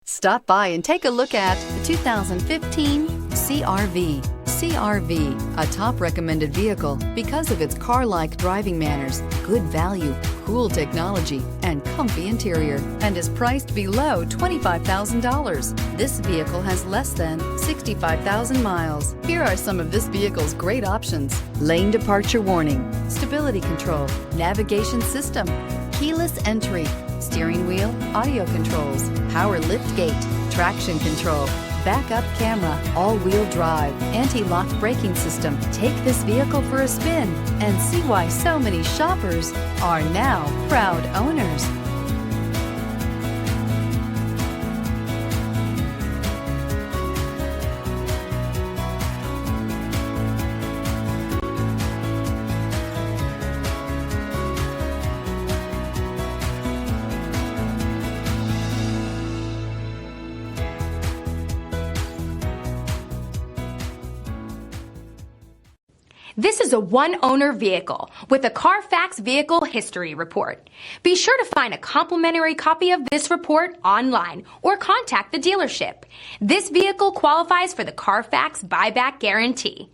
Stop by and take a look at the 2015 CR-V. CR-V, a top recommended vehicle because of its car-like driving manners, good value, cool technology, and comfy interior, and is priced below $25,000. This vehicle has less than 65,000 miles. Here are some of this vehicle's great options: lane departure warning, stability control, navigation system, keyless entry, steering wheel audio controls, power lift gate, traction control, backup camera, all-wheel drive, anti-lock braking system. Take this vehicle for a spin and see why so many shoppers are now proud owners. This is a one-owner vehicle with a Carfax Vehicle History Report. Be sure to find a complimentary copy of this report online or contact the dealership. This vehicle qualifies for the Carfax Buyback Guarantee.